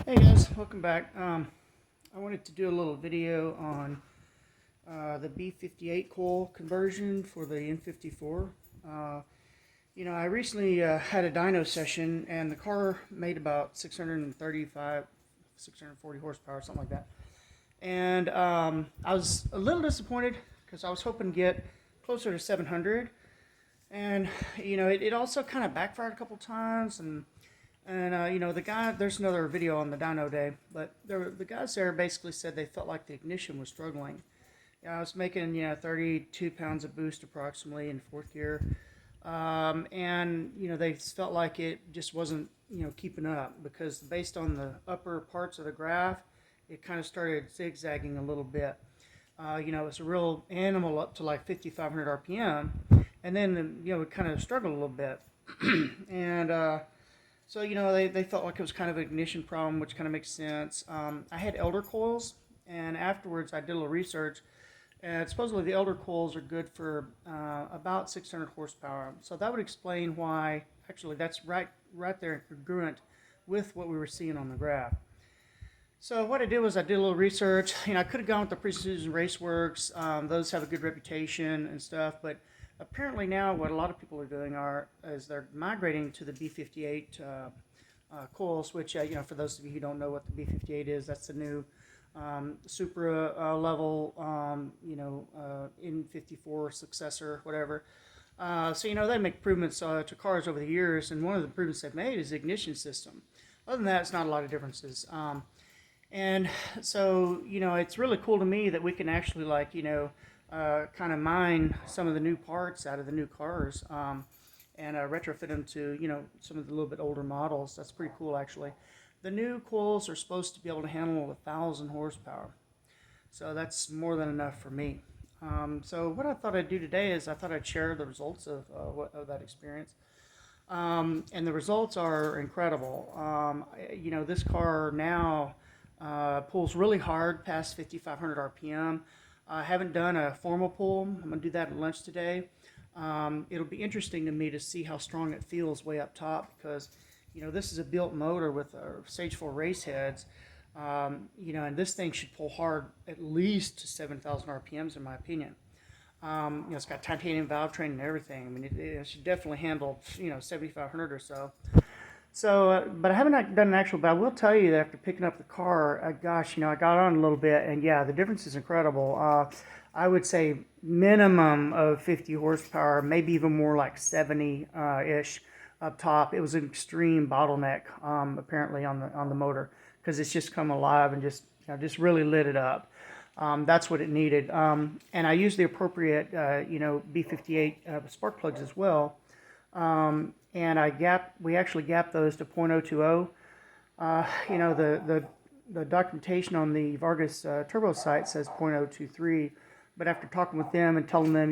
Hey guys, welcome back. I wanted to do a little video on the B58 coil conversion for the N54. I recently had a dyno session and the car made about 635, 640 horsepower, something like that. And I was a little disappointed because I was hoping to get closer to 700. And, it also kind of backfired a couple times. And the guy, there's another video on the dyno day, but the guys there basically said they felt like the ignition was struggling. I was making, 32 pounds of boost approximately in fourth gear. And they felt like it just wasn't, keeping up because based on the upper parts of the graph, it kind of started zigzagging a little bit. It's a real animal up to like 5,500 RPM. And then, it kind of struggled a little bit. and, so, they felt like it was kind of an ignition problem, which kind of makes sense. I had elder coils, and afterwards I did a little research. And supposedly the elder coils are good for about 600 horsepower. So that would explain why, actually, that's right there congruent with what we were seeing on the graph. So what I did was I did a little research. I could have gone with the Precision Raceworks. Those have a good reputation and stuff, but apparently now what a lot of people are doing is they're migrating to the B58 coils, which, for those of you who don't know what the B58 is, that's the new Supra level, N54 successor, whatever. So, they make improvements to cars over the years, and one of the improvements they've made is the ignition system. Other than that, it's not a lot of differences. And so, it's really cool to me that we can actually, kind of mine some of the new parts out of the new cars and retrofit them to, some of the little bit older models. That's pretty cool, actually. The new coils are supposed to be able to handle 1,000 horsepower. So that's more than enough for me. So what I thought I'd do today is I thought I'd share the results of that experience. And the results are incredible. This car now pulls really hard past 5,500 RPM. I haven't done a formal pull. I'm going to do that at lunch today. It'll be interesting to me to see how strong it feels way up top because, this is a built motor with stage 4 race heads. And this thing should pull hard at least 7,000 RPMs in my opinion. It's got titanium valve train and everything. I mean, it should definitely handle, 7,500 or so. So, but I haven't done an actual, but I will tell you that after picking up the car, gosh, I got on a little bit, and yeah, the difference is incredible. I would say minimum of 50 horsepower, maybe even more like 70-ish up top. It was an extreme bottleneck, apparently on the motor, because it's just come alive and just really lit it up. That's what it needed. And I used the appropriate, B58 spark plugs as well. And we actually gapped those to 0.020. The documentation on the Vargas Turbo site says 0.023, but after talking with them and telling them,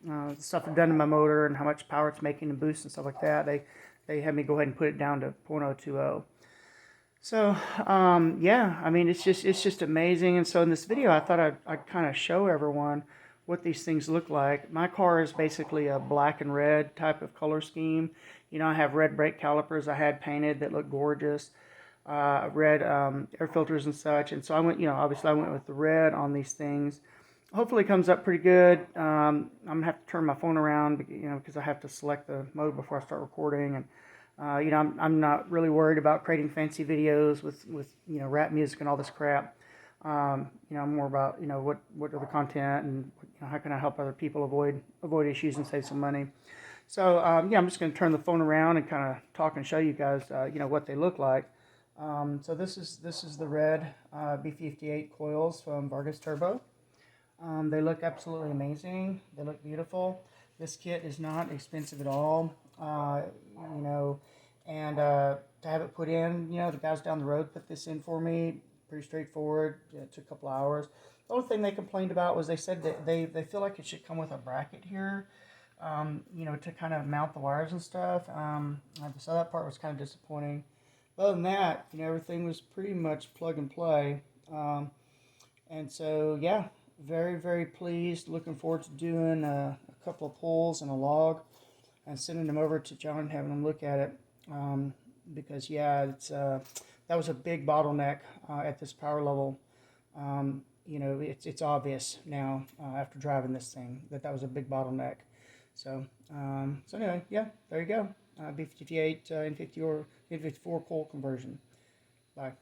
the stuff I've done to my motor and how much power it's making and boost and stuff like that, they had me go ahead and put it down to 0.020. So, yeah, I mean, it's just amazing. And so in this video, I thought I'd kind of show everyone what these things look like. My car is basically a black and red type of color scheme. I have red brake calipers I had painted that look gorgeous, red air filters and such. And so I went, obviously I went with the red on these things. Hopefully it comes up pretty good. I'm going to have to turn my phone around, because I have to select the mode before I start recording. And, I'm not really worried about creating fancy videos with rap music and all this crap. I'm more about, what are the content and how can I help other people avoid issues and save some money. So, yeah, I'm just going to turn the phone around and kind of talk and show you guys, what they look like. So this is the red B58 coils from Vargas Turbo. They look absolutely amazing. They look beautiful. This kit is not expensive at all, and to have it put in, the guys down the road put this in for me. Pretty straightforward. It took a couple hours. The only thing they complained about was they said that they feel like it should come with a bracket here, to kind of mount the wires and stuff. So that part was kind of disappointing. Other than that, everything was pretty much plug and play. And so, yeah, very, very pleased. Looking forward to doing a couple of pulls and a log and sending them over to John and having him look at it. Because, yeah, it's that was a big bottleneck at this power level. You know, it's obvious now after driving this thing that that was a big bottleneck. So so anyway, yeah, there you go. B58 N54 coil conversion. Bye.